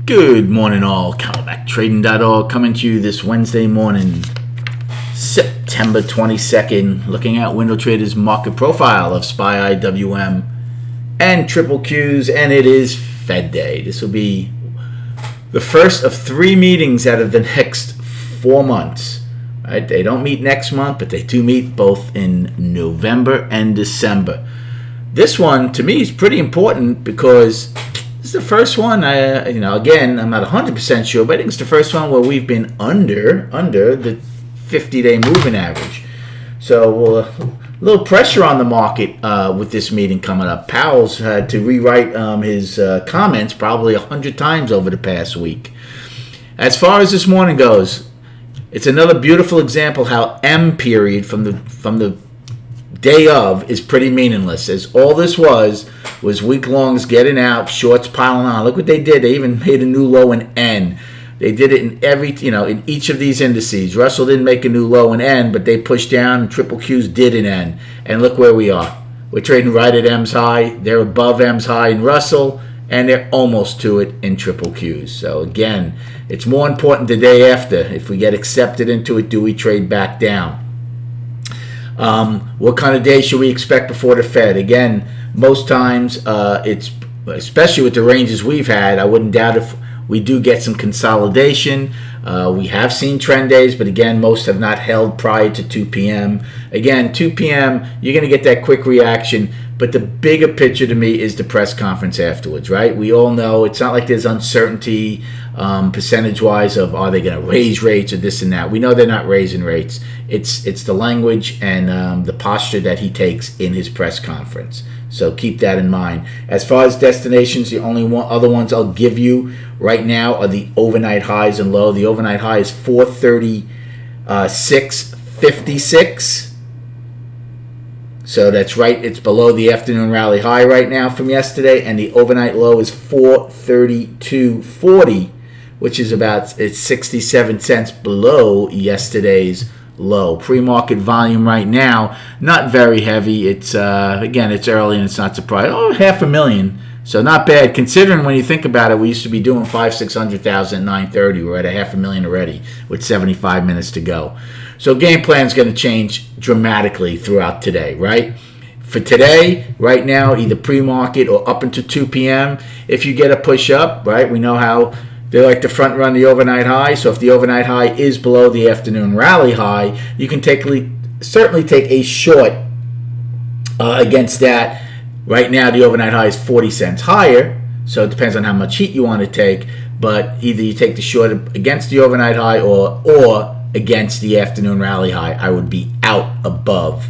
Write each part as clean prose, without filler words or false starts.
Good morning all, CalbackTrading.org coming to you this Wednesday morning, September 22nd, looking at Window Trader's market profile of SPY, IWM, and triple Qs, and it is Fed Day. This will be the first of 3 meetings out of the next 4 months. Right? They don't meet next month, but they do meet both in November and December. This one, to me, is pretty important because this is the first one, again, I'm not 100% sure, but I think it's the first one where we've been under the 50-day moving average. So a little pressure on the market with this meeting coming up. Powell's had to rewrite his comments probably 100 times over the past week. As far as this morning goes, it's another beautiful example how M period from the day of is pretty meaningless, as all this was week longs getting out, shorts piling on. Look what they did. They even made a new low in N. They did it in each of these indices. Russell didn't make a new low in N, but they pushed down. Triple Qs did in N. And look where we are. We're trading right at M's high. They're above M's high in Russell, and they're almost to it in triple Qs. So again, it's more important the day after. If we get accepted into it, do we trade back down? What kind of day should we expect before the Fed? Again, most times it's, especially with the ranges we've had, I wouldn't doubt if we do get some consolidation. We have seen trend days, but again, most have not held prior to 2 p.m. Again, 2 p.m., you're going to get that quick reaction, but the bigger picture to me is the press conference afterwards, right? We all know it's not like there's uncertainty percentage-wise of are they going to raise rates or this and that. We know they're not raising rates. It's the language and the posture that he takes in his press conference. So keep that in mind. As far as destinations, the only other ones I'll give you right now are the overnight highs and low. The overnight high is 436.56. So that's right. It's below the afternoon rally high right now from yesterday, and the overnight low is 432.40, which is it's 67 cents below yesterday's low. Pre-market volume right now, not very heavy. It's again, it's early and it's not surprising. 500,000, so not bad considering when you think about it. We used to be doing 500,000-600,000 at 9:30. We're at 500,000 already with 75 minutes to go. So game plan is going to change dramatically throughout today, right? For today, right now, either pre-market or up into 2 p.m. If you get a push up, right, we know how they like to front run the overnight high. So if the overnight high is below the afternoon rally high, you can certainly take a short against that. Right now, the overnight high is 40 cents higher. So it depends on how much heat you want to take. But either you take the short against the overnight high or against the afternoon rally high. I would be out above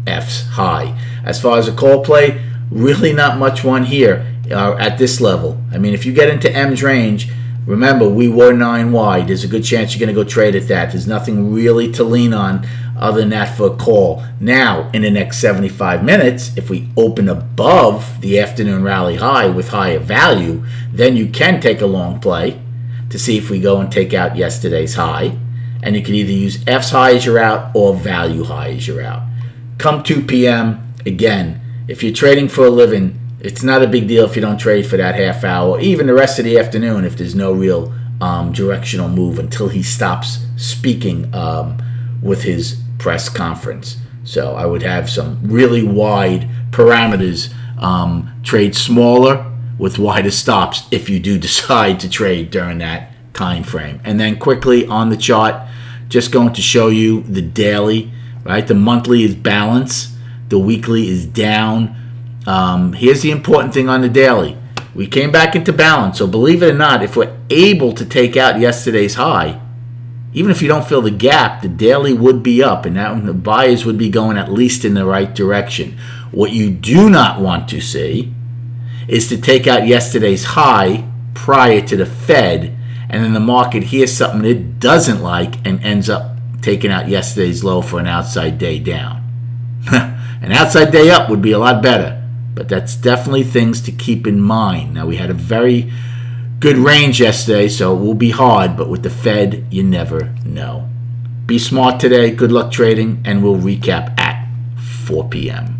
F's high. As far as a call play, really not much one here at this level. I mean, if you get into M's range, remember, we were 9 wide. There's a good chance you're going to go trade at that. There's nothing really to lean on other than that for a call. Now, in the next 75 minutes, if we open above the afternoon rally high with higher value, then you can take a long play to see if we go and take out yesterday's high. And you can either use F's high as your out or value high as your out. Come 2 p.m., again, if you're trading for a living, it's not a big deal if you don't trade for that half hour, or even the rest of the afternoon if there's no real directional move until he stops speaking with his press conference. So I would have some really wide parameters, trade smaller with wider stops if you do decide to trade during that time frame. And then quickly on the chart, just going to show you the daily, right? The monthly is balance, the weekly is down. Here's the important thing on the daily. We came back into balance, so believe it or not, if we're able to take out yesterday's high, even if you don't fill the gap, the daily would be up, and that the buyers would be going at least in the right direction. What you do not want to see is to take out yesterday's high prior to the Fed, and then the market hears something it doesn't like and ends up taking out yesterday's low for an outside day down. An outside day up would be a lot better, but that's definitely things to keep in mind. Now, we had a very good range yesterday, so it will be hard, but with the Fed, you never know. Be smart today. Good luck trading, and we'll recap at 4 p.m.